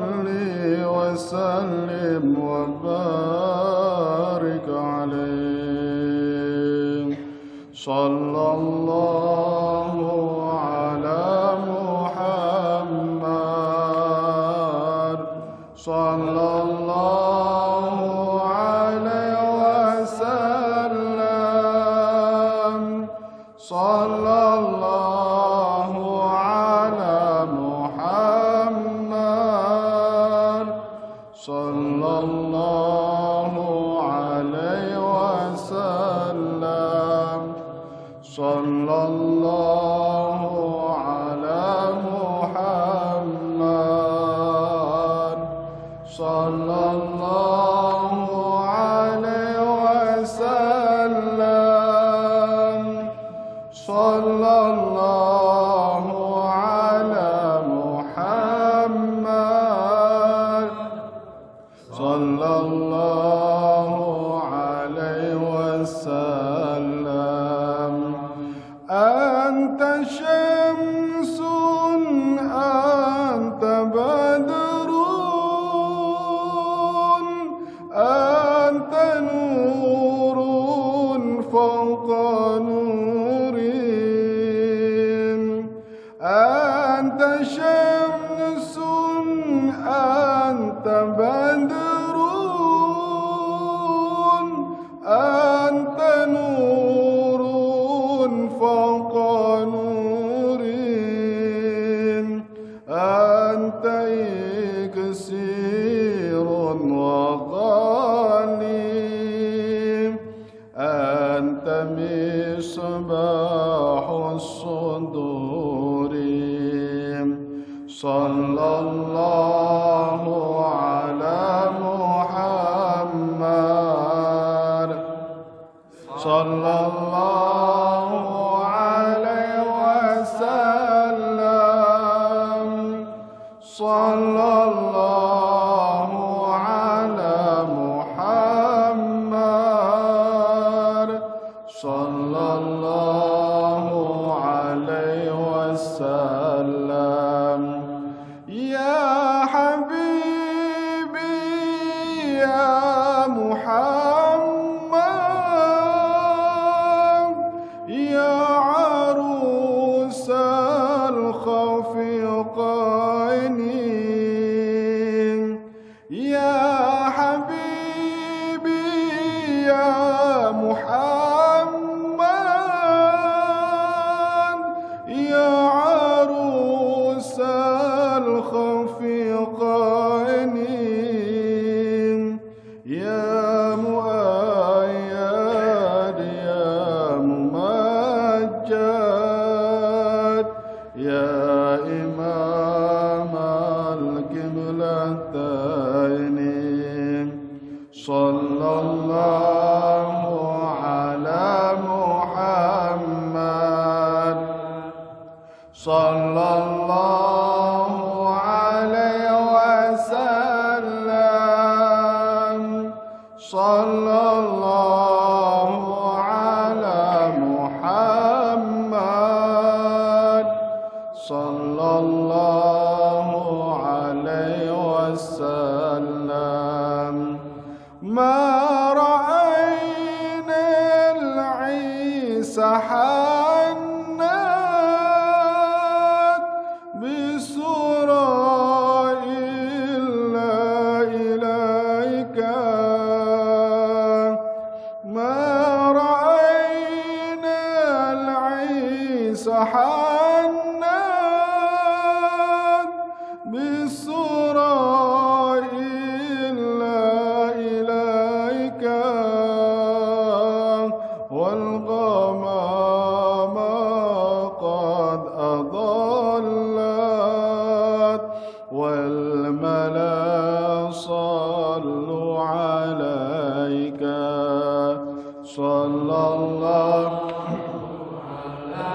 صل وسلم وبارك عليه. صلى الله على محمد صلى الله عليه وسلم. صلى الله على محمد صلى الله عليه وسلم. صلى الله على محمد صلى الله عليه وسلم. صلى الله على محمد صلى الله عليه وسلم. أنت شمس أنت بدر أنت نور فوق نور. أنت شمس أنت بدر أنت نور فوق نور. أنت إكسير وغالي. أنت مصباح الصدور. صلى الله على محمد صلى الله عليه وسلم. صلى الله على محمد صلى الله عليه وسلم. يا حبيبي يا محمد يا عروس الخفيقين. يا حبيبي يا محمد يا عروس الخفيقين. يا مؤيد يا ممجد يا إمام القبلتين. صلى الله على محمد صلى الله عليه وسلم. صلى الله على محمد صلى الله عليه وسلم. ما رأينا العيسى حنت بسرى إلا إليك. ما رأينا العيسى حنت بسرى إلا إليك. والغمام قد أضلت والملا صلوا عليك. صلى الله على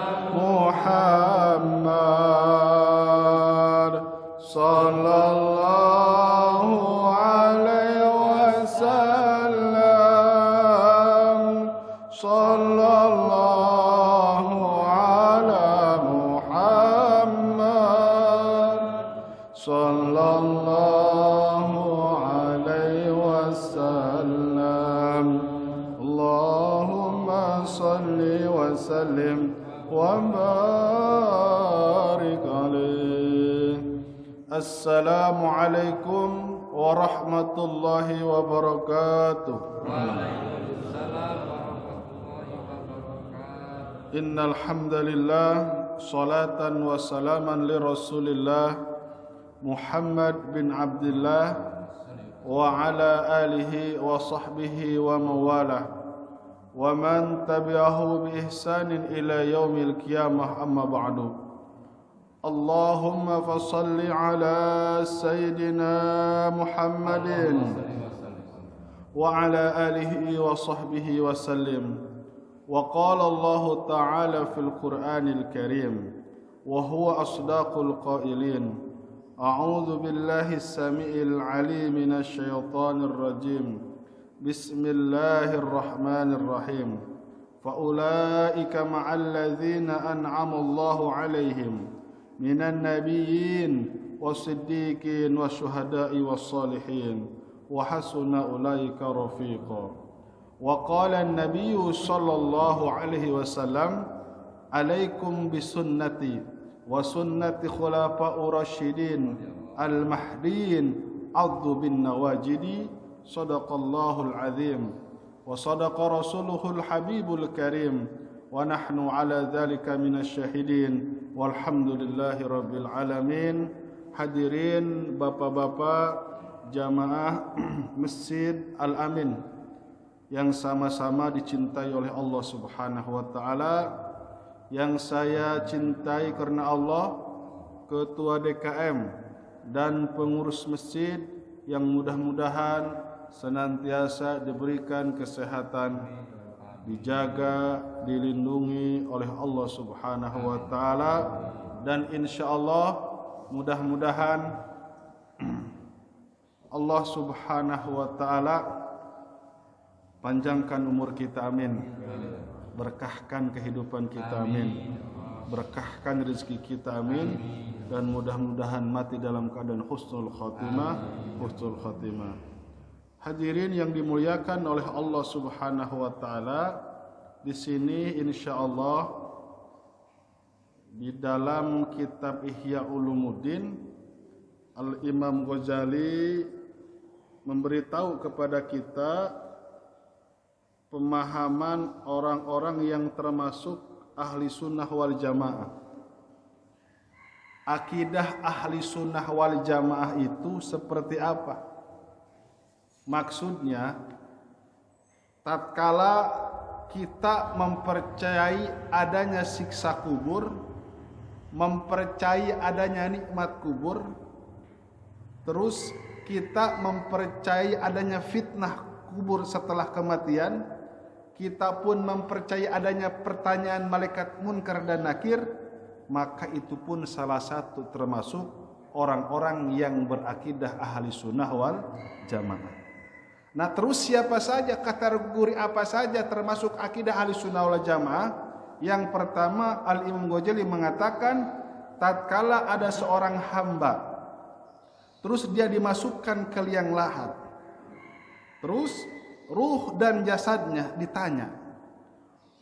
محمد صلى الله عليه وسلم. صلى الله على محمد صلى الله الله عليه وسلم اللهم صل وسلم وبارك عليه. السلام عليكم ورحمة الله وبركاته. Innal hamdalillah salatan wa salaman li Rasulillah Muhammad bin Abdullah wa ala alihi wa sahbihi wa mawalah wa man tabi'ahu bi ihsanin ila yaumil qiyamah amma ba'du. Allahumma fassalli ala sayyidina Muhammadin wa ala alihi wa sahbihi wa sallim. وقال الله تعالى في القرآن الكريم وهو أصدق القائلين أعوذ بالله السميع العليم من الشيطان الرجيم بسم الله الرحمن الرحيم فأولئك مع الذين أنعم الله عليهم من النبيين والصديقين والشهداء والصالحين وحسن أولئك رفيقا. وقال النبي صلى الله عليه وسلم عليكم بسنتي وسنة خلفاء الراشدين المهديين عضوا بالنواجذ صدق الله العظيم وصدق رسوله الحبيب الكريم ونحن على ذلك من الشاهدين والحمد لله رب العالمين. Hadirin bapak-bapak jamaah Masjid Al-Amin yang sama-sama dicintai oleh Allah Subhanahu wa taala, yang saya cintai karena Allah, ketua DKM dan pengurus masjid yang mudah-mudahan senantiasa diberikan kesehatan, dijaga, dilindungi oleh Allah Subhanahu wa taala, dan insyaallah mudah-mudahan Allah Subhanahu wa taala panjangkan umur kita, amin. Berkahkan kehidupan kita, amin. Berkahkan rezeki kita, amin. Dan mudah-mudahan mati dalam keadaan husnul khatimah, husnul khatimah. Hadirin yang dimuliakan oleh Allah Subhanahu wa taala, di sini insyaallah di dalam kitab Ihya Ulumuddin Al-Imam Ghazali memberitahu kepada kita pemahaman orang-orang yang termasuk ahli sunnah wal jamaah. Akidah ahli sunnah wal jamaah itu seperti apa? Maksudnya, tatkala kita mempercayai adanya siksa kubur, mempercayai adanya nikmat kubur, terus kita mempercayai adanya fitnah kubur setelah kematian, kita pun mempercayai adanya pertanyaan malaikat munkar dan nakir, maka itu pun salah satu termasuk orang-orang yang berakidah ahli sunnah wal jamaah. Nah, terus siapa saja, kategori apa saja termasuk akidah ahli sunnah wal jamaah? Yang pertama, Al-Imam Ghazali mengatakan, tatkala ada seorang hamba, terus dia dimasukkan ke liang lahat, terus ruh dan jasadnya ditanya.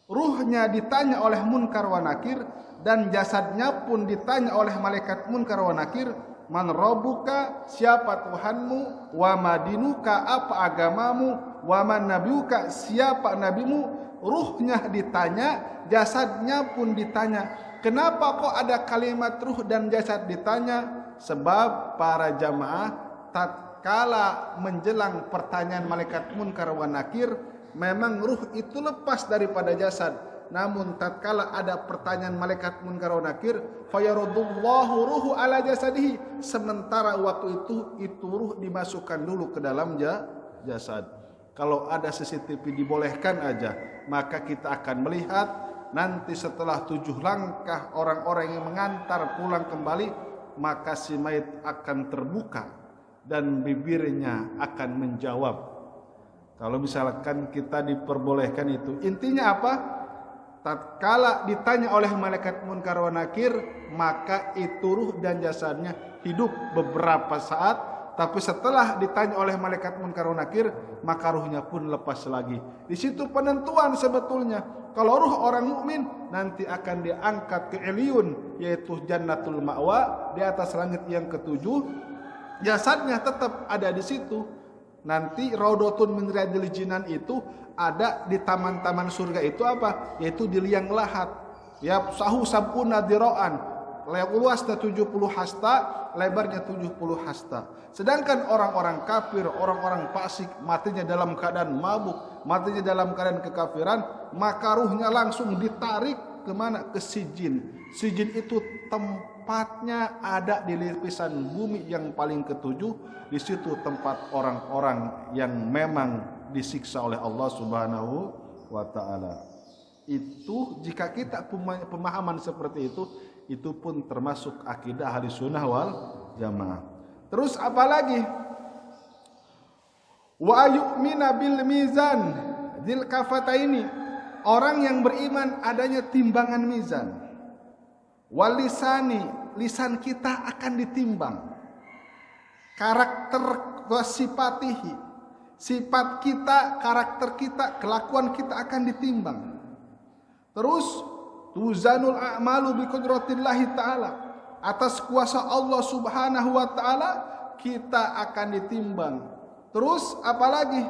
Ruhnya ditanya oleh munkar wa nakir, dan jasadnya pun ditanya oleh malaikat munkar wa nakir. Man rabbuka, siapa Tuhanmu? Wa madinuka, apa agamamu? Wa man nabiyuka, siapa nabimu? Ruhnya ditanya, jasadnya pun ditanya. Kenapa kok ada kalimat ruh dan jasad ditanya? Sebab para jamaah tatkala menjelang pertanyaan malaikat munkar wa nakir, memang ruh itu lepas daripada jasad. Namun tatkala ada pertanyaan malaikat munkar wa nakir, fayarudullahu ruhu ala jasadihi, sementara waktu itu ruh dimasukkan dulu ke dalam jasad. Kalau ada CCTV dibolehkan aja, maka kita akan melihat nanti setelah 7 langkah orang-orang yang mengantar pulang kembali, maka si mayit akan terbuka dan bibirnya akan menjawab. Kalau misalkan kita diperbolehkan itu, intinya apa? tatkala ditanya oleh malaikat munkar wa nakir, maka itu ruh dan jasadnya hidup beberapa saat, tapi setelah ditanya oleh malaikat munkar wa nakir, maka ruhnya pun lepas lagi. Di situ penentuan sebetulnya. Kalau ruh orang mukmin nanti akan diangkat ke Iliyun, yaitu Jannatul Ma'wa, di atas langit yang ketujuh. Jasadnya tetap ada di situ. Nanti Raudhatun min Riyadil Jinan itu ada di taman-taman surga itu apa? Yaitu di liang lahat. Ya, sahu sab'una dira'an. Luasnya 70 hasta, lebarnya 70 hasta. Sedangkan orang-orang kafir, orang-orang fasik, matinya dalam keadaan mabuk, matinya dalam keadaan kekafiran, maka ruhnya langsung ditarik kemana? Ke Sijin. Sijin itu tempatnya ada di lapisan bumi yang paling ketujuh. Di situ tempat orang-orang yang memang disiksa oleh Allah Subhanahu wa taala. Itu jika kita punya pemahaman seperti itu pun termasuk akidah ahli sunnah wal jamaah. Terus apalagi? Wa yu'mina bil mizan dzil kafataini. Orang yang beriman adanya timbangan mizan. Wal lisani, lisan kita akan ditimbang. Karakter wasifatihi, sifat kita, karakter kita, kelakuan kita akan ditimbang. Terus tuzanul a'malu bi qudratillahi ta'ala, atas kuasa Allah Subhanahu wa taala kita akan ditimbang. Terus apalagi?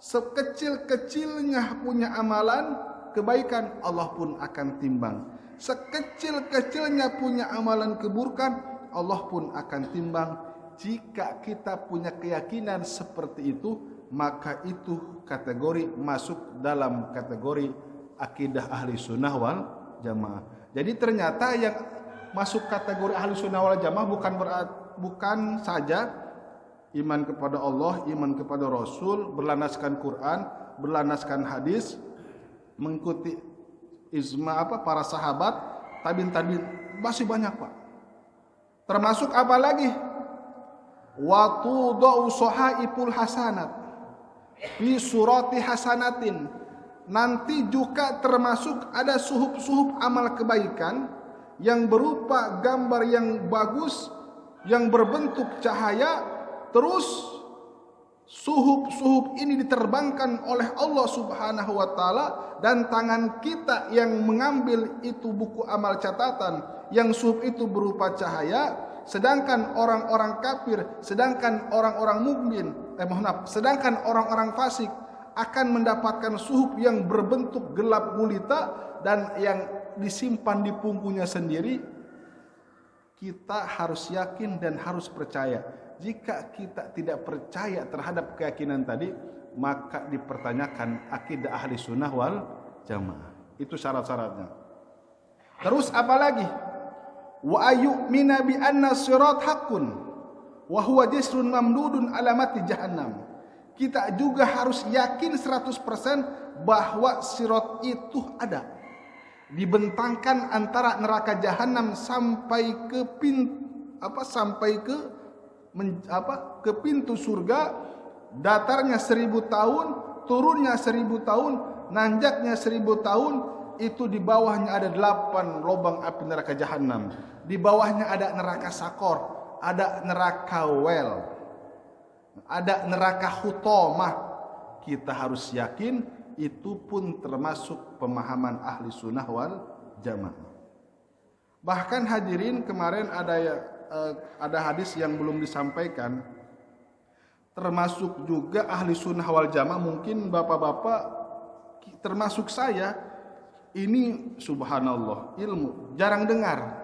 Sekecil-kecilnya punya amalan kebaikan, Allah pun akan timbang. Sekecil-kecilnya punya amalan keburukan, Allah pun akan timbang. Jika kita punya keyakinan seperti itu, maka itu kategori masuk dalam kategori akidah ahli sunnah wal jamaah. Jadi ternyata yang masuk kategori ahli sunnah wal jamaah bukan saja iman kepada Allah, iman kepada Rasul, berlandaskan Quran, berlandaskan hadis, mengikuti para sahabat, tabi'in, masih banyak Pak. Termasuk apa lagi? Wa tudau sahaiful hasanat fi surati hasanatin. Nanti juga termasuk ada suhuf-suhuf amal kebaikan yang berupa gambar yang bagus, yang berbentuk cahaya. Terus suhuf-suhuf ini diterbangkan oleh Allah Subhanahu wa taala, dan tangan kita yang mengambil itu buku amal catatan yang suhuf itu berupa cahaya. Sedangkan orang-orang kafir, sedangkan orang-orang mukmin, sedangkan orang-orang fasik akan mendapatkan suhuf yang berbentuk gelap gulita dan yang disimpan di punggungnya sendiri. Kita harus yakin dan harus percaya. Jika kita tidak percaya terhadap keyakinan tadi, maka dipertanyakan akidah ahli sunnah wal jamaah. Itu syarat-syaratnya. Terus apalagi? Wa ayyumina bi anna sirat haqqun wa huwa jisrun mamdudun alamati jahannam. Kita juga harus yakin 100% bahwa sirat itu ada, dibentangkan antara neraka jahanam sampai ke pintu surga. Datarnya 1000 tahun, turunnya 1000 tahun, nanjaknya 1000 tahun. Itu di bawahnya ada 8 lubang api neraka jahanam. Di bawahnya ada neraka sakor, ada neraka wel, ada neraka hutomah. Kita harus yakin itu pun termasuk pemahaman ahli sunnah wal jamaah. Bahkan hadirin, kemarin ada hadis yang belum disampaikan, termasuk juga ahli sunnah wal jamaah. Mungkin bapak-bapak termasuk saya ini subhanallah ilmu jarang dengar.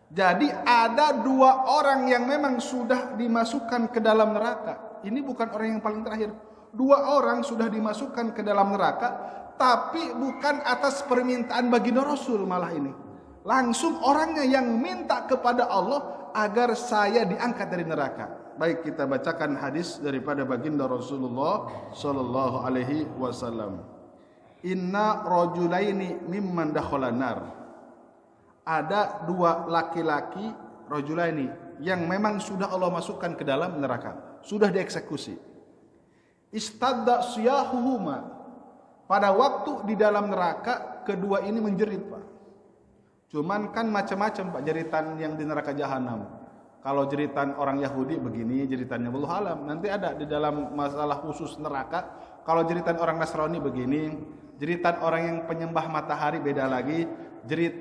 Jadi ada 2 orang yang memang sudah dimasukkan ke dalam neraka. Ini bukan orang yang paling terakhir. 2 orang sudah dimasukkan ke dalam neraka, tapi bukan atas permintaan baginda Rasul, malah ini langsung orangnya yang minta kepada Allah agar saya diangkat dari neraka. Baik, kita bacakan hadis daripada baginda Rasulullah sallallahu alaihi wasallam. Inna rajulaini mimman dakhalan nar. Ada 2 laki-laki, rajulaini, yang memang sudah Allah masukkan ke dalam neraka, sudah dieksekusi. Istadda siyahuhuma. Pada waktu di dalam neraka kedua ini menjerit, Pak. Cuman kan macam-macam, Pak, jeritan yang di neraka jahanam. Kalau jeritan orang Yahudi begini, jeritannya wallahu alam. Nanti ada di dalam masalah khusus neraka. Kalau jeritan orang Nasrani begini, jeritan orang yang penyembah matahari beda lagi,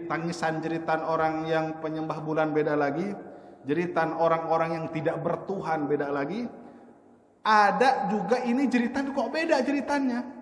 tangisan jeritan orang yang penyembah bulan beda lagi, jeritan orang-orang yang tidak bertuhan beda lagi. Ada juga ini jeritan kok beda jeritannya.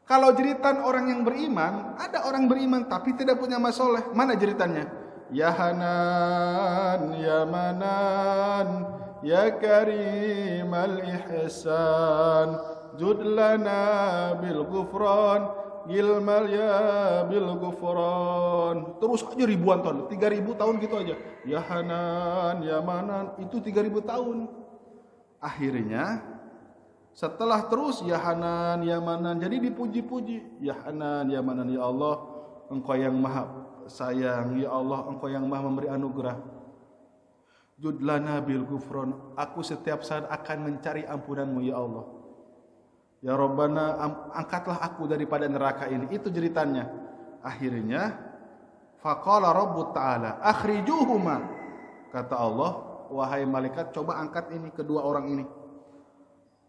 Kalau jeritan orang yang beriman, ada orang beriman tapi tidak punya amal soleh. Mana jeritannya? Ya Hanan, ya Manan, ya Karimal Ihsan, judlana bil gufran, gilmal ya bil gufran. Terus aja ribuan tahun, 3000 tahun gitu aja. Ya Hanan, ya Manan, itu 3000 tahun. Akhirnya setelah terus ya Hanan ya Manan, jadi dipuji-puji. Ya Hanan ya Manan, ya Allah Engkau yang maha sayang, ya Allah Engkau yang maha memberi anugerah. Judlana bil gufron, aku setiap saat akan mencari ampunanmu ya Allah. Ya Rabbana, angkatlah aku daripada neraka ini. Itu jeritannya. Akhirnya faqala Rabbut ta'ala akhrijuhuma, kata Allah, wahai malaikat, coba angkat ini kedua orang ini.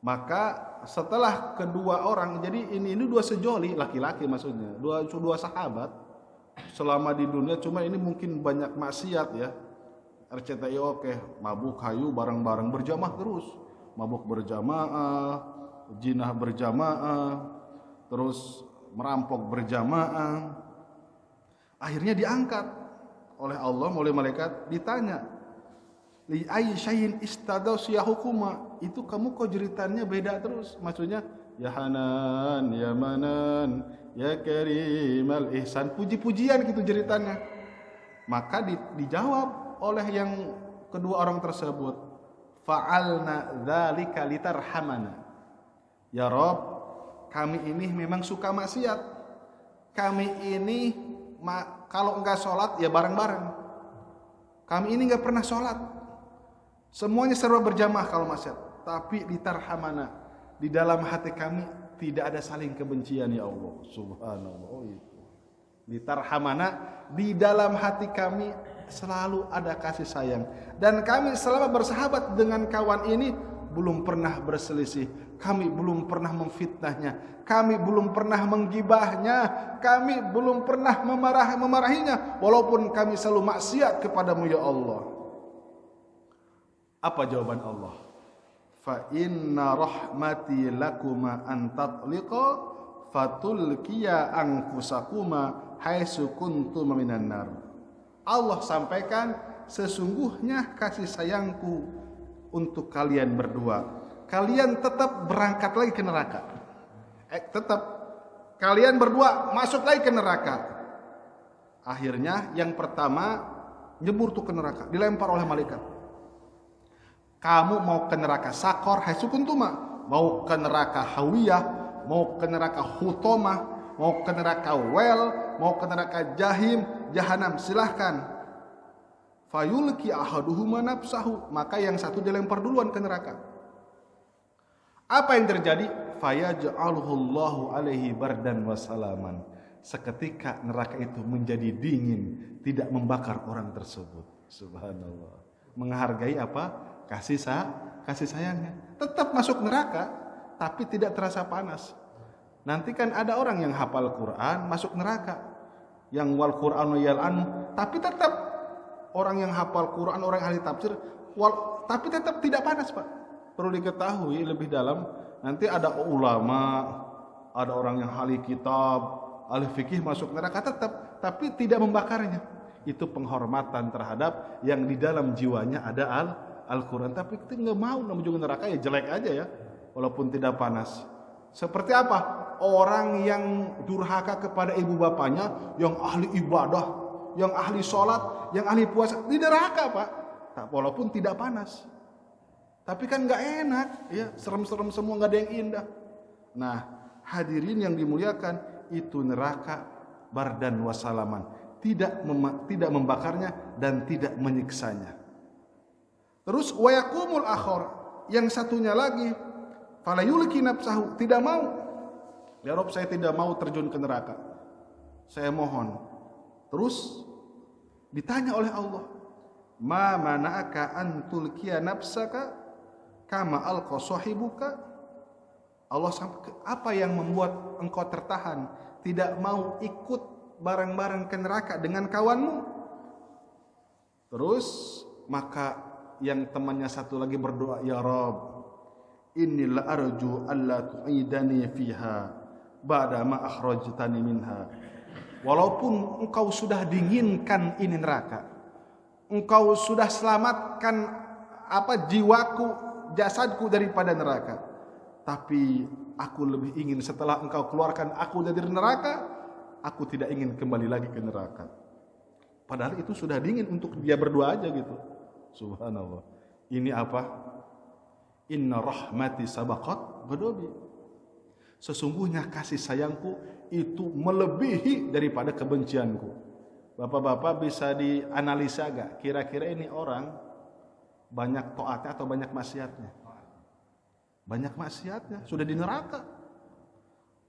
Maka setelah kedua orang, jadi ini dua sejoli, laki-laki maksudnya, dua sahabat selama di dunia, cuma ini mungkin banyak maksiat ya. RCTI oke, mabuk hayu bareng-bareng berjamaah terus, mabuk berjamaah, jinah berjamaah, terus merampok berjamaah. Akhirnya diangkat oleh Allah, oleh malaikat, ditanya, li ayyi syai'in istadasyahukuma, itu kamu kok jeritannya beda terus? Maksudnya ya Hanan, ya Manan, ya Karimal Ihsan, puji-pujian gitu jeritannya. Maka dijawab oleh yang kedua orang tersebut, fa'alna dzalika litarhamana. Ya Rob, kami ini memang suka maksiat. Kami ini kalau enggak sholat ya bareng-bareng. Kami ini enggak pernah sholat. Semuanya serba berjamaah kalau maksiat. Tapi litarhamana, di dalam hati kami tidak ada saling kebencian ya Allah. Subhanallah. Oh itu. Litarhamana, di dalam hati kami selalu ada kasih sayang. Dan kami selama bersahabat dengan kawan ini belum pernah berselisih. Kami belum pernah memfitnahnya. Kami belum pernah menggibahnya. Kami belum pernah memarahinya. Walaupun kami selalu maksiat kepadamu ya Allah. Apa jawaban Allah? Fa inna rahmati lakuma an tatliqa fatulkiya anfusakuma haitsu kuntum minan nar. Allah sampaikan, sesungguhnya kasih sayangku untuk kalian berdua. Kalian tetap berangkat lagi ke neraka. Tetap kalian berdua masuk lagi ke neraka. Akhirnya yang pertama nyebur tuh ke neraka, dilempar oleh malaikat. Kamu mau ke neraka sakor haitsu kuntuma, mau ke neraka hawiyah, mau ke neraka hutomah, mau ke neraka wel, mau ke neraka jahim, jahanam, silahkan. Fayulki ahaduhuma nafsahu, maka yang satu dilempar duluan ke neraka. Apa yang terjadi? Fayaj'aluhullahu alaihi bardan wa salaman. Seketika neraka itu menjadi dingin, tidak membakar orang tersebut. Subhanallah. Menghargai apa? Kasih sayangnya. Tetap masuk neraka, tapi tidak terasa panas. Nanti kan ada orang yang hafal Quran masuk neraka, yang wal Qur'anu yal'an, tapi tetap orang yang hafal Quran, orang ahli tafsir, tapi tetap tidak panas, Pak. Perlu diketahui lebih dalam. Nanti ada ulama, ada orang yang ahli kitab, ahli fikih masuk neraka tetap, tapi tidak membakarnya. Itu penghormatan terhadap yang di dalam jiwanya ada Al-Quran. Tapi kita nggak mau menuju neraka, ya jelek aja ya, walaupun tidak panas. Seperti apa? Orang yang durhaka kepada ibu bapaknya, yang ahli ibadah, yang ahli sholat, yang ahli puasa, di neraka, Pak. Walaupun tidak panas. Tapi kan nggak enak, ya, serem-serem semua, nggak ada yang indah. Nah, hadirin yang dimuliakan, itu neraka bardan wasalaman, tidak membakarnya dan tidak menyiksanya. Terus wayakumul akhor, yang satunya lagi, fala yulki nafsahu, tidak mau. Ya Rabb, saya tidak mau terjun ke neraka. saya mohon. Terus ditanya oleh Allah, ma mana'aka an tulqiya nafsaka kama alqa sahibuka. Allah sampai, apa yang membuat engkau tertahan, tidak mau ikut bareng-bareng ke neraka dengan kawanmu? Terus maka yang temannya satu lagi berdoa, ya Rabb, inni la arju alla tu'idani fiha ba'da ma akhrajtani minha. Walaupun engkau sudah dinginkan ini neraka, engkau sudah selamatkan jiwaku, jasadku daripada neraka, tapi aku lebih ingin setelah engkau keluarkan aku dari neraka, aku tidak ingin kembali lagi ke neraka. Padahal itu sudah dingin untuk dia berdua aja gitu. Subhanallah. Ini apa? Inna rahmati sabaqat ghadabi. Sesungguhnya kasih sayangku itu melebihi daripada kebencianku. Bapak-bapak bisa dianalisa gak? Kira-kira ini orang banyak taatnya atau banyak maksiatnya? Banyak maksiatnya, sudah di neraka.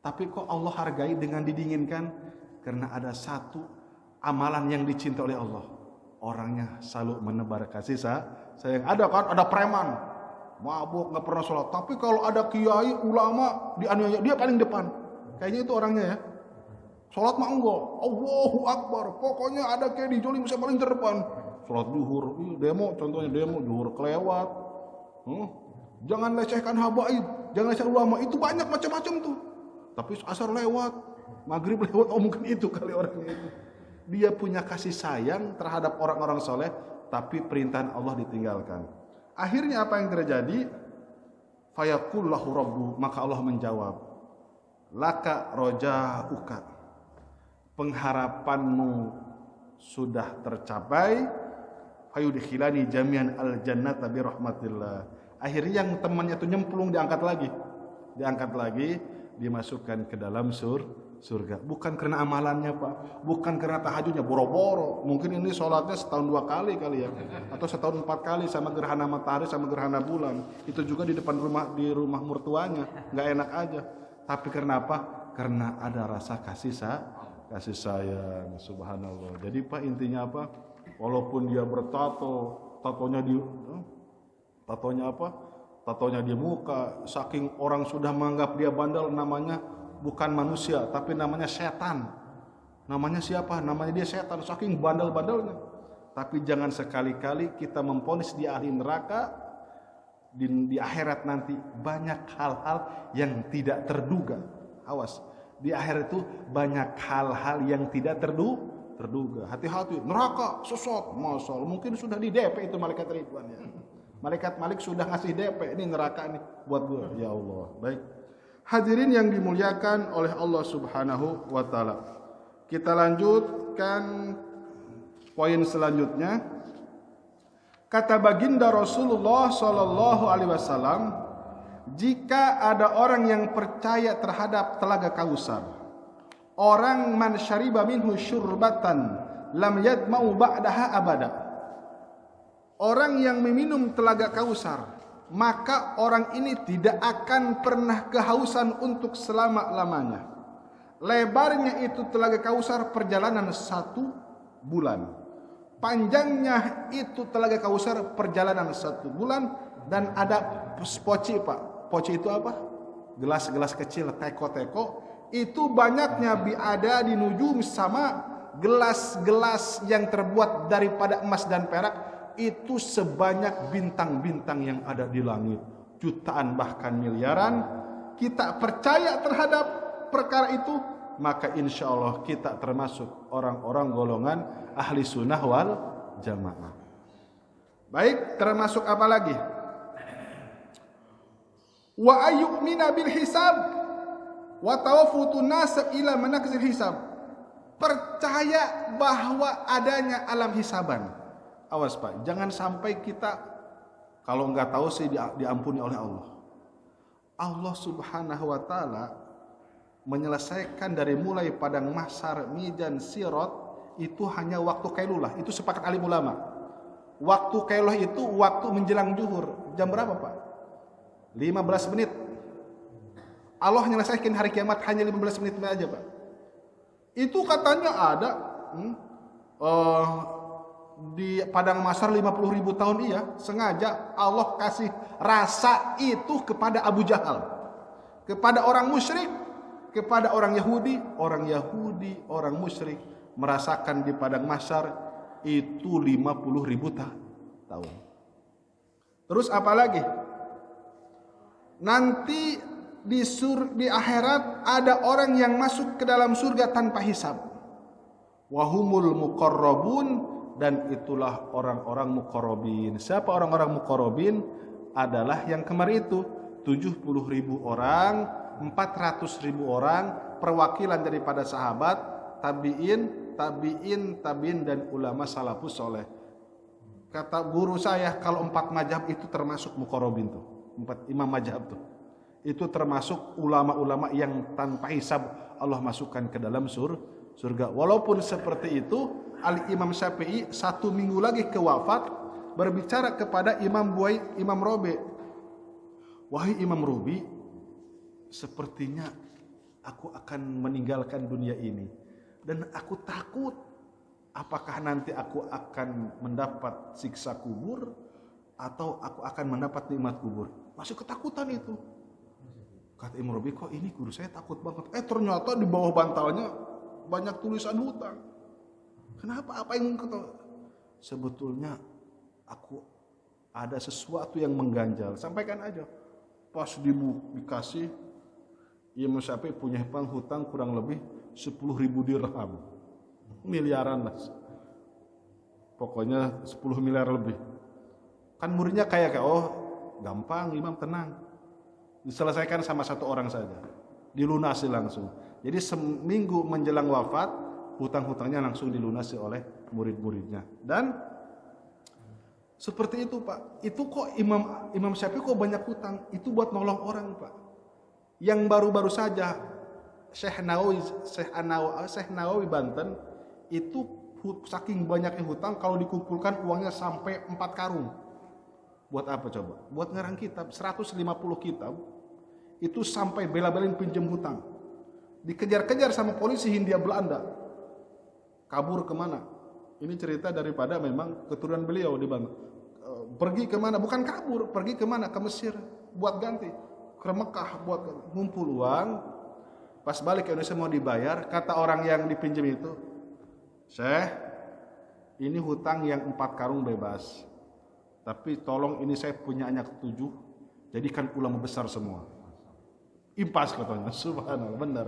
Tapi kok Allah hargai dengan didinginkan? Karena ada satu amalan yang dicinta oleh Allah. Orangnya selalu menebar kasih sayang. Ada kan? Ada preman, mabuk, gak pernah sholat. Tapi kalau ada kiai, ulama, dianiaya, dia paling depan. Kayaknya itu orangnya ya. Sholat mah enggak. Allahu Akbar. Pokoknya ada kiai dijolim, saya paling terdepan. Sholat zuhur, demo, contohnya demo, zuhur kelewat. Jangan lecehkan habaib, jangan lecehkan ulama. Itu banyak macam-macam tuh. Tapi asar lewat, maghrib lewat, mungkin itu kali orangnya itu. Dia punya kasih sayang terhadap orang-orang soleh, tapi perintahan Allah ditinggalkan. Akhirnya apa yang terjadi? Fayaqul lahu rabbu, maka Allah menjawab, laka roja'uka, pengharapanmu sudah tercapai. Fayudkhilani jami'an al-jannata bi rahmatillah. Akhirnya yang temannya itu nyemplung diangkat lagi, dimasukkan ke dalam surga. Bukan karena amalannya Pak, bukan karena tahajudnya boro-boro. Mungkin ini sholatnya setahun 2 kali ya, atau setahun 4 kali sama gerhana matahari sama gerhana bulan. Itu juga di depan rumah, di rumah mertuanya, nggak enak aja. Tapi karena apa? Karena ada rasa kasih sayang. Subhanallah. Jadi Pak, intinya apa? Walaupun dia bertato, tatonya di muka, saking orang sudah menganggap dia bandel, namanya bukan manusia tapi namanya setan. Namanya siapa? Namanya dia setan, saking bandel-bandelnya. Tapi jangan sekali-kali kita memponis dia ahli neraka. Di akhirat nanti banyak hal-hal yang tidak terduga. Awas, di akhirat itu banyak hal-hal yang tidak terduga. Hati-hati, neraka sesat, masalah mungkin sudah di DP itu malaikat Ridwan ya. Malaikat Malik sudah ngasih DP, ini neraka nih buat gue. Ya Allah. Baik. Hadirin yang dimuliakan oleh Allah Subhanahu wa taala. Kita lanjutkan poin selanjutnya. Kata baginda Rasulullah sallallahu alaihi wasallam, jika ada orang yang percaya terhadap telaga Kausar, orang man syariba minhu syurbatan lam yadma'u ba'daha abada. Orang yang meminum telaga Kausar, maka orang ini tidak akan pernah kehausan untuk selama-lamanya. Lebarnya itu telaga Kausar perjalanan 1 bulan. Panjangnya itu telaga Kausar perjalanan 1 bulan. Dan ada poci Pak. Poci itu apa? Gelas-gelas kecil, teko-teko. Itu banyaknya biada di nujum, sama gelas-gelas yang terbuat daripada emas dan perak. Itu sebanyak bintang-bintang yang ada di langit, jutaan bahkan miliaran. Kita percaya terhadap perkara itu, maka insya Allah kita termasuk orang-orang golongan ahli sunnah wal jamaah. Baik, termasuk apa lagi? Wa ayyumina bil hisab wa tawafutun nasab ila manakzil hisab. Percaya bahwa adanya alam hisaban. Awas Pak, jangan sampai kita kalau nggak tahu sih diampuni oleh Allah. Allah Subhanahu wa taala menyelesaikan dari mulai padang mahsyar, mizan, sirat itu hanya waktu kailulah. Itu sepakat alim ulama. Waktu kailulah itu waktu menjelang zuhur. Jam berapa Pak? 15 menit. Allah menyelesaikan hari kiamat hanya 15 menit aja Pak. Itu katanya ada di padang mahsyar 50.000 tahun, iya, sengaja Allah kasih rasa itu kepada Abu Jahal, kepada orang musyrik, kepada orang Yahudi, orang musyrik merasakan di padang mahsyar itu 50.000 tahun. Terus apa lagi? Nanti di akhirat ada orang yang masuk ke dalam surga tanpa hisab. Wahumul muqarrabun, dan itulah orang-orang muqarrabin. Siapa orang-orang muqarrabin? Adalah yang kemarin itu 70.000 orang, 400.000 orang, perwakilan daripada sahabat, tabi'in, dan ulama salafus soleh. Kata guru saya, kalau 4 mazhab itu termasuk muqarrabin tuh. 4 imam mazhab tuh. Itu termasuk ulama-ulama yang tanpa hisab Allah masukkan ke dalam surga. Walaupun seperti itu, Al-Imam Syafi'i 1 minggu lagi ke wafat berbicara kepada Imam Rabi. Wahai Imam Rabi, sepertinya aku akan meninggalkan dunia ini. Dan aku takut, apakah nanti aku akan mendapat siksa kubur atau aku akan mendapat nikmat kubur. Masih ketakutan itu. Kata Imam Rabi, kok ini guru saya takut banget. Ternyata di bawah bantalnya banyak tulisan hutang. Kenapa? Apa yang kata? Sebetulnya aku ada sesuatu yang mengganjal. Sampaikan aja. Pas dikasih, Imam Syafi'i punya hutang kurang lebih 10.000 dirham. Miliaran lah. Pokoknya 10 miliar lebih. Kan muridnya kayak gampang, Imam, tenang. Diselesaikan sama 1 orang saja. Dilunasi langsung. Jadi seminggu menjelang wafat, hutang-hutangnya langsung dilunasi oleh murid-muridnya. Dan seperti itu, Pak. Itu kok Imam Syafi'i kok banyak hutang? Itu buat nolong orang, Pak. Yang baru-baru saja Syekh Nawawi Banten itu saking banyaknya hutang, kalau dikumpulkan uangnya sampai 4 karung. Buat apa coba? Buat ngarang kitab 150 kitab. Itu sampai bela-belain pinjam hutang. Dikejar-kejar sama polisi Hindia Belanda. Kabur kemana? Ini cerita daripada memang keturunan beliau di Banten. Pergi kemana? Bukan kabur, pergi kemana? Ke Mesir buat ganti. Ke Mekah buat ngumpul uang. Pas balik ke Indonesia mau dibayar, kata orang yang dipinjam itu, Syekh, ini hutang yang 4 karung bebas. Tapi tolong, ini saya punya anak 7, jadikan ulama besar semua. Impas katanya, subhanallah, benar.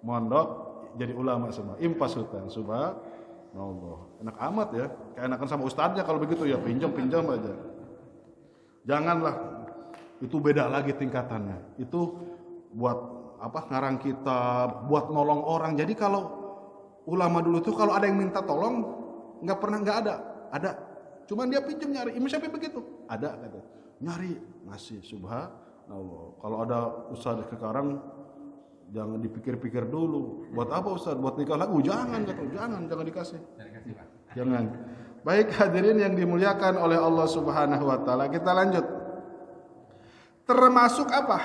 Mondok jadi ulama semua, impas hutang, subhanallah. Enak amat ya, kayak enakan sama ustadznya kalau begitu ya, pinjam aja. Janganlah, itu beda lagi tingkatannya. Itu buat ngarang kitab, buat nolong orang. Jadi kalau ulama dulu tuh kalau ada yang minta tolong, nggak ada. Cuman dia pinjam nyari. Imam Syafi'i begitu. Ada kata. Nyari, ngasih, subhanallah. Kalau ada ustaz sekarang, jangan dipikir-pikir dulu. Buat apa ustaz? Buat nikah lagi? Jangan dikasih. Jangan. Baik hadirin yang dimuliakan oleh Allah Subhanahu wa taala, kita lanjut. Termasuk apa?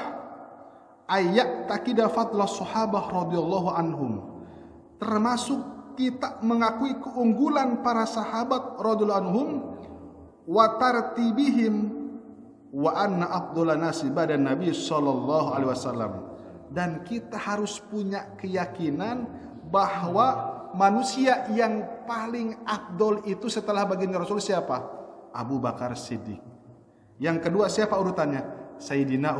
Ayat takida fadla sahabah radhiyallahu anhum. Termasuk kita mengakui keunggulan para sahabat radhiyallahu anhum wa tartibihim wa anna afdhalan nasi ba'da Nabi sallallahu alaihi wasallam. Dan kita harus punya keyakinan bahwa manusia yang paling afdol itu setelah baginda Rasul siapa? Abu Bakar Siddiq. Yang kedua siapa urutannya? Sayyidina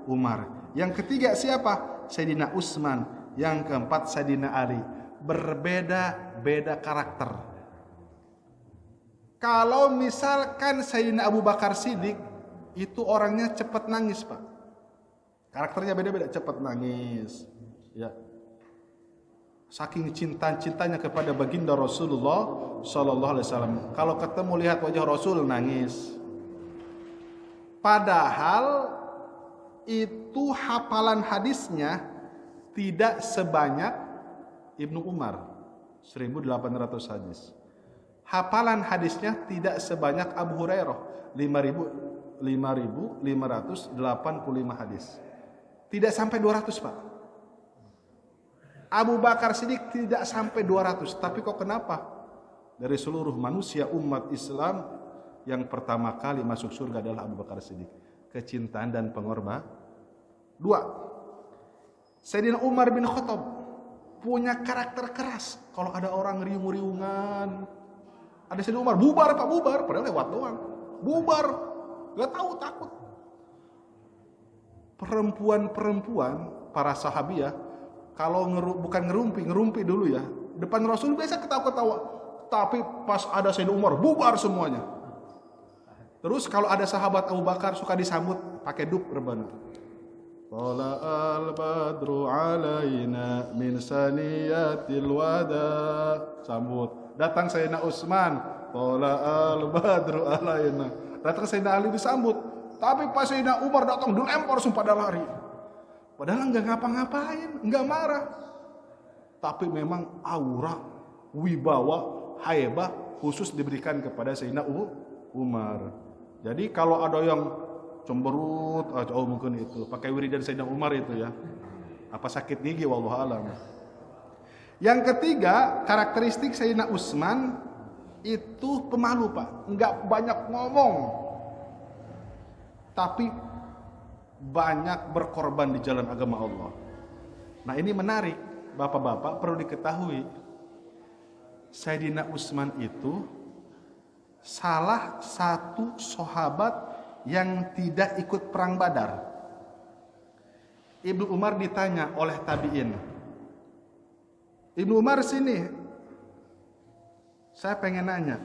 Umar. Yang ketiga siapa? Sayyidina Utsman. Yang keempat Sayyidina Ali. Berbeda-beda karakter. Kalau misalkan Sayyidina Abu Bakar Siddiq itu orangnya cepat nangis, Pak. Karakternya beda-beda, cepat nangis. Ya. Saking cintanya kepada baginda Rasulullah sallallahu alaihi wasallam. Kalau ketemu lihat wajah Rasul nangis. Padahal itu hafalan hadisnya tidak sebanyak Ibnu Umar, 1.800 hadis. Hafalan hadisnya tidak sebanyak Abu Hurairah, 5.585 hadis. Tidak sampai 200, Pak. Abu Bakar Siddiq tidak sampai 200. Tapi kok kenapa? Dari seluruh manusia umat Islam, yang pertama kali masuk surga adalah Abu Bakar Siddiq. Kecintaan dan pengorban. 2. Sayyidina Umar bin Khattab punya karakter keras. Kalau ada orang riung-riungan, ada Sayyidina Umar, bubar Pak, bubar. Padahal lewat doang. Bubar. Gak tahu, takut. Perempuan-perempuan, para sahabiah, kalau bukan ngerumpi dulu ya. Depan Rasul biasa ketawa-ketawa. Tapi pas ada Sayyidina Umar, bubar semuanya. Terus kalau ada sahabat Abu Bakar suka disambut pakai dub rebana. Tala al-badru alaina min saniyatil wada. Sambut. Datang Sayyidina Utsman, Tala al-badru alaina. Datang Sayyidina Ali disambut. Tapi pas Sayyidina Umar datang dilempar langsung pada lari. Padahal enggak ngapa-ngapain, enggak marah. Tapi memang aura, wibawa, haibah khusus diberikan kepada Sayyidina Umar. Jadi kalau ada yang cemberut, mungkin itu pakai wiridan Sayyidina Umar itu ya. Apa sakit gigi wallahu alam. Yang ketiga, karakteristik Sayyidina Utsman itu pemalu, Pak. Enggak banyak ngomong. Tapi banyak berkorban di jalan agama Allah. Nah, ini menarik, Bapak-bapak, perlu diketahui. Sayyidina Utsman itu salah satu sahabat yang tidak ikut perang Badar. Ibnu Umar ditanya oleh tabi'in, Ibnu Umar sini, saya pengen nanya,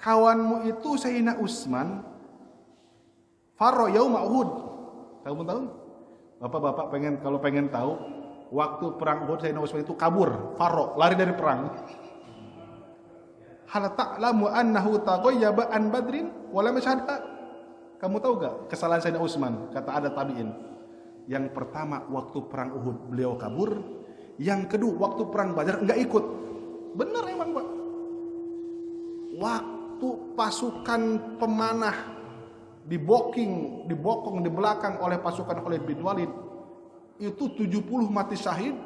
kawanmu itu Sayyidina Utsman farro yaum Uhud. Kamu tahu? Bapak-bapak kalau pengen tahu, waktu perang Uhud Sayyidina Utsman itu kabur, farro, lari dari perang. Hal ta'lamu annahu taghayyaba an badrin wala masyhada. Kamu tahu gak kesalahan Sayyidina Utsman? Kata ada tabi'in. Yang pertama waktu perang Uhud beliau kabur, yang kedua waktu perang Badar enggak ikut. Benar emang, Pak. Waktu pasukan pemanah dibokong di belakang oleh pasukan Khalid bin Walid, itu 70 mati syahid,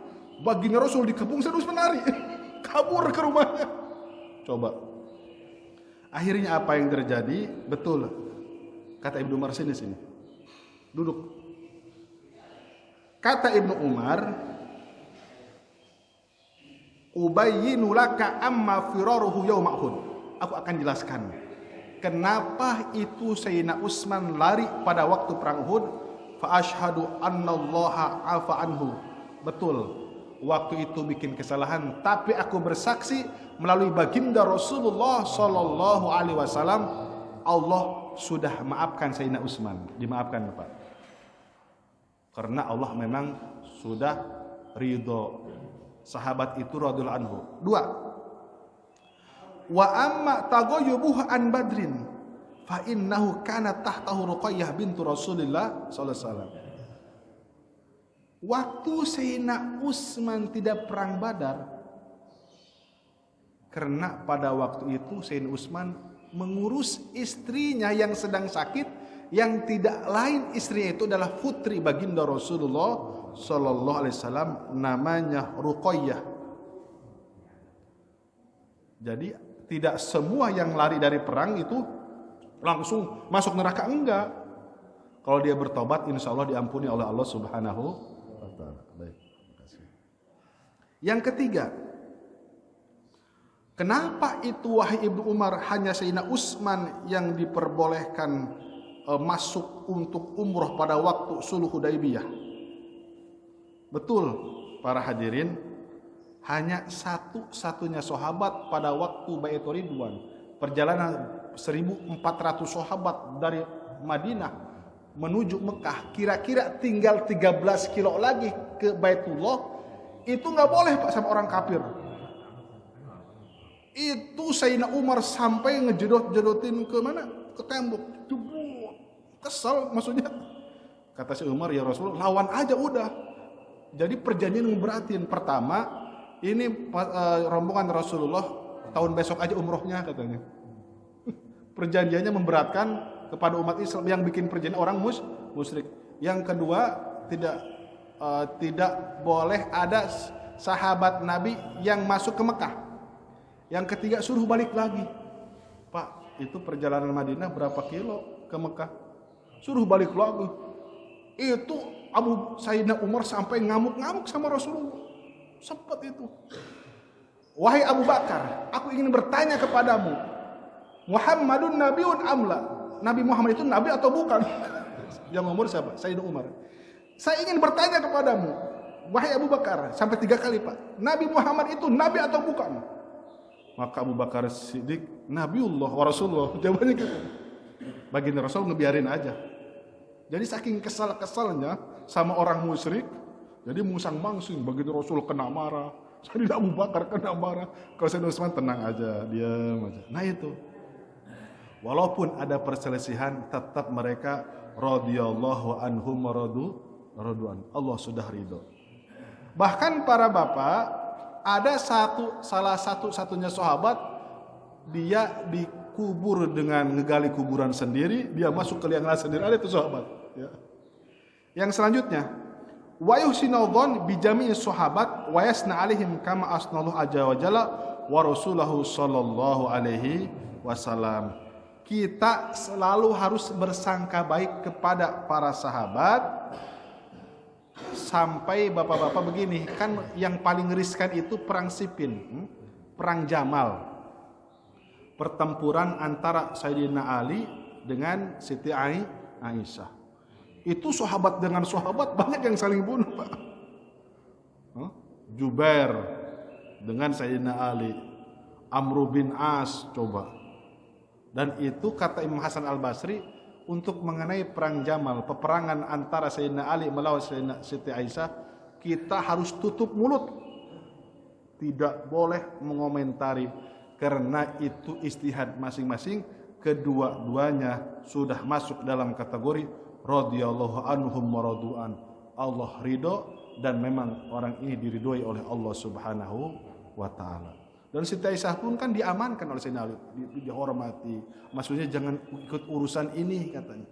baginda Rasul dikepung, Sayyidina Utsman lari kabur ke rumahnya. Coba. Akhirnya apa yang terjadi? Betul. Kata Ibnu Umar, sini. Duduk. Kata Ibnu Umar, ubayyinu laka amma firaruhu yauma Uhud. Aku akan jelaskan kenapa itu Sayyidina Utsman lari pada waktu perang Uhud. Fa asyhadu annallaha afa anhu. Betul. Waktu itu bikin kesalahan, tapi aku bersaksi melalui baginda Rasulullah sallallahu alaihi wasallam, Allah sudah maafkan Sayyidina Utsman. Dimaafkan, Bapak. Karena Allah memang sudah ridho. Sahabat itu radhiyallahu anhu. 2. Wa amma taghayyubuhu an badrin fa innahu kana tahtahu Ruqayyah bintu Rasulillah sallallahu alaihi wasallam. Waktu Sayyidina Utsman tidak perang Badar, karena pada waktu itu Sayyidina Utsman mengurus istrinya yang sedang sakit, yang tidak lain istrinya itu adalah putri baginda Rasulullah sallallahu alaihi wasallam, namanya Ruqayyah. Jadi tidak semua yang lari dari perang itu langsung masuk neraka, enggak. Kalau dia bertobat, insya Allah diampuni oleh Allah Subhanahu wa Ta'ala. Baik, terima kasih. Yang ketiga, kenapa itu wahai Ibnu Umar hanya Sayyidina Utsman yang diperbolehkan masuk untuk umroh pada waktu Sulh Hudaybiyah? Betul, para hadirin, hanya satu-satunya sahabat pada waktu Baitur Ridwan. Perjalanan 1.400 sahabat dari Madinah menuju Mekah, kira-kira tinggal 13 kilo lagi ke Baitullah, itu nggak boleh, Pak, sama orang kafir. Itu Sayyidina Umar sampai ngejedot-jedotin ke mana? Ke tembok. Kesel maksudnya. Kata si Umar, ya Rasulullah, lawan aja udah. Jadi perjanjian ngeberatin. Pertama, ini rombongan Rasulullah, tahun besok aja umrohnya katanya. Perjanjiannya memberatkan kepada umat Islam, yang bikin perjanjian orang musyrik. Yang kedua, tidak tidak boleh ada sahabat Nabi yang masuk ke Mekah. Yang ketiga suruh balik lagi. Pak, itu perjalanan Madinah berapa kilo ke Mekah? Suruh balik lagi. Itu Sayyidina Umar sampai ngamuk-ngamuk sama Rasulullah. Sempat itu. Wahai Abu Bakar, aku ingin bertanya kepadamu, Muhammadun Nabiun amla? Nabi Muhammad itu nabi atau bukan? Yang ngomong siapa? Sayyidina Umar. Saya ingin bertanya kepadamu, wahai Abu Bakar, sampai 3 kali Pak, Nabi Muhammad itu nabi atau bukan? Maka Abu Bakar Siddiq, Nabiullah wa Rasulullah. Jawabannya gitu. Baginda Rasul ngebiarin aja. Jadi saking kesal-kesalnya sama orang musyrik, jadi musang-mangsing, baginda Rasul kena marah. Sayyidina Abu Bakar kena marah. Kalau Sayyidina Utsman tenang aja, diam aja. Nah itu. Walaupun ada perselisihan, tetap mereka radhiyallahu anhum wa radu'an. Allah sudah ridho. Bahkan para bapak, ada salah satu-satunya sahabat, dia dikubur dengan ngegali kuburan sendiri, dia masuk ke liang lahat sendiri. Ada itu sahabat. Ya. Yang selanjutnya, wa yuhsinudhan bi jami'i sahabat wa yasna alaihim kama asnallahu azza wa jalla wa rasulahu sallallahu alaihi wasallam. Kita selalu harus bersangka baik kepada para sahabat. Sampai bapak-bapak begini, kan yang paling riskan itu perang Siffin, perang Jamal, pertempuran antara Sayyidina Ali dengan Siti Aisyah. Itu sahabat dengan sahabat banyak yang saling bunuh, Pak. Jubair dengan Sayyidina Ali, Amr bin As, coba. Dan itu kata Imam Hasan Al-Basri, untuk mengenai perang Jamal, peperangan antara Sayyidina Ali melawan Sayyidina Siti Aisyah, kita harus tutup mulut. Tidak boleh mengomentari, karena itu ijtihad masing-masing. Kedua-duanya sudah masuk dalam kategori radhiyallahu anhum wa radu'an. Allah ridho dan memang orang ini diridhoi oleh Allah Subhanahu wa taala. Dan Siti Aisyah pun kan diamankan oleh Sayyidina Ali, dihormati. Maksudnya jangan ikut urusan ini katanya.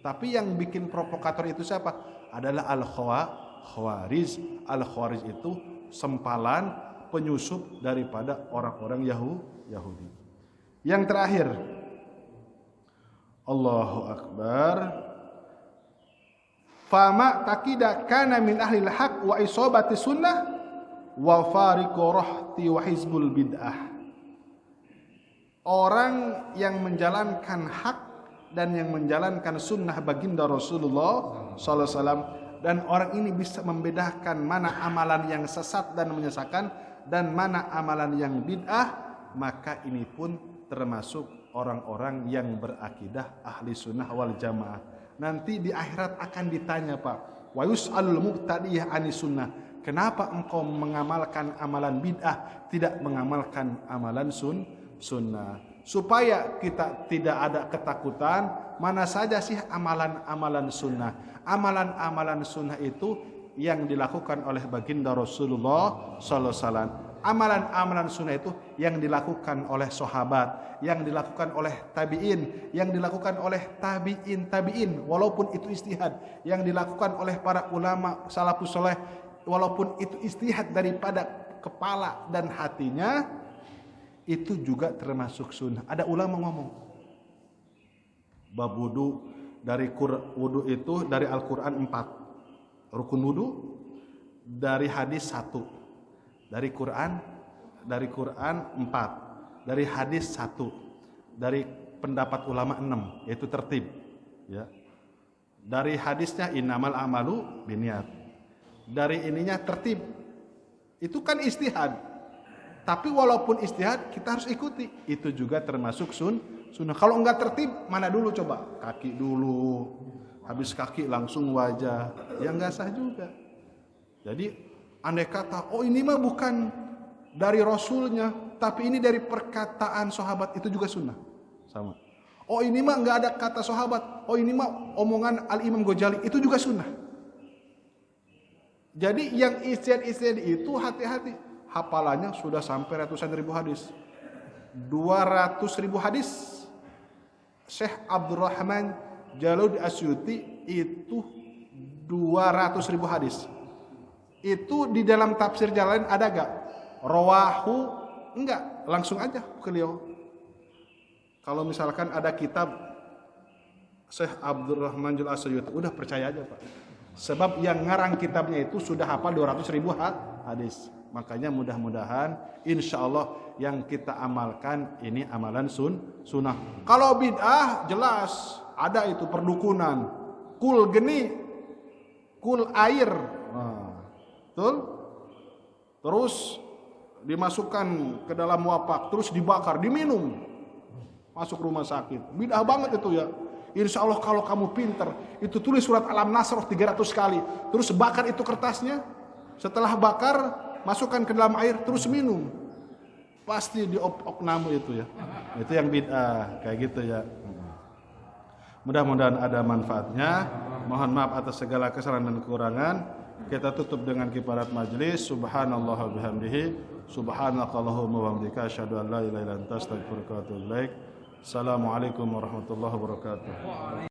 Tapi yang bikin provokator itu siapa? Adalah Al-Khawarij. Al-Khawarij itu sempalan penyusup daripada orang-orang Yahudi. Yang terakhir, Allahu Akbar. Fama takida kana min ahli al-haq wa isabati sunnah wa fariqu rahti wa hizbul bid'ah. Orang yang menjalankan hak dan yang menjalankan sunnah baginda Rasulullah sallallahu alaihi wasallam, dan orang ini bisa membedakan mana amalan yang sesat dan menyesatkan dan mana amalan yang bid'ah, maka ini pun termasuk orang-orang yang berakidah ahli sunnah wal jamaah. Nanti di akhirat akan ditanya, Pak, wa yus'alul muqtadiyah anis sunnah. Kenapa engkau mengamalkan amalan bid'ah, tidak mengamalkan amalan sunnah? Supaya kita tidak ada ketakutan, mana saja sih amalan-amalan sunnah. Amalan-amalan sunnah itu yang dilakukan oleh baginda Rasulullah sallallahu alaihi wasallam. Amalan-amalan sunnah itu yang dilakukan oleh sahabat, yang dilakukan oleh tabi'in, yang dilakukan oleh tabi'in, walaupun itu ijtihad, yang dilakukan oleh para ulama salafus saleh, walaupun itu ijtihad daripada kepala dan hatinya, itu juga termasuk sunnah. Ada ulama ngomong, bab wudu, dari wudu itu dari Al-Quran 4, rukun wudu dari hadis 1, dari Quran 4, dari hadis 1, dari pendapat ulama 6, yaitu tertib, ya. Dari hadisnya innamal amalu binniyat. Dari ininya tertib. Itu kan istihad. Tapi walaupun istihad, kita harus ikuti. Itu juga termasuk sunnah. Kalau enggak tertib, mana dulu coba? Kaki dulu. Habis kaki langsung wajah. Ya enggak sah juga. Jadi andai kata, oh ini mah bukan dari Rasulnya, tapi ini dari perkataan sahabat, itu juga sunnah. Sama. Oh ini mah enggak ada kata sahabat. Oh ini mah omongan Al-Imam Ghazali, itu juga sunnah. Jadi yang ijtihad itu hati-hati. Hafalannya sudah sampai ratusan ribu hadis. 200.000 hadis. Syekh Abdurrahman Jalud Asyuti itu 200.000 hadis. Itu di dalam tafsir jalan ada gak? Rawahu, enggak, langsung aja beliau. Kalau misalkan ada kitab Syekh Abdurrahman Jul Asyuyuti, udah percaya aja Pak. Sebab yang ngarang kitabnya itu sudah hafal 200.000 hadis. Makanya mudah-mudahan insya Allah yang kita amalkan ini amalan sunnah. Kalau bid'ah jelas ada itu perdukunan, kul geni, kul air, betul? Terus dimasukkan ke dalam wapak, terus dibakar, diminum, masuk rumah sakit. Bid'ah banget itu ya. Insya Allah kalau kamu pinter, itu tulis surat Al-Nasr 300 kali, terus bakar itu kertasnya. Setelah bakar, masukkan ke dalam air, terus minum. Pasti diop-oknamu itu ya. Itu yang bid'ah, kayak gitu ya. Mudah-mudahan ada manfaatnya. Mohon maaf atas segala kesalahan dan kekurangan. Kita tutup dengan kifarat majlis. Subhanallah wa bihamdihi, subhanakallahumma wa bihamdika, asyhadu an la ilaha illa anta, astaghfiruka wa atubu ilaik. Assalamualaikum warahmatullahi wabarakatuh.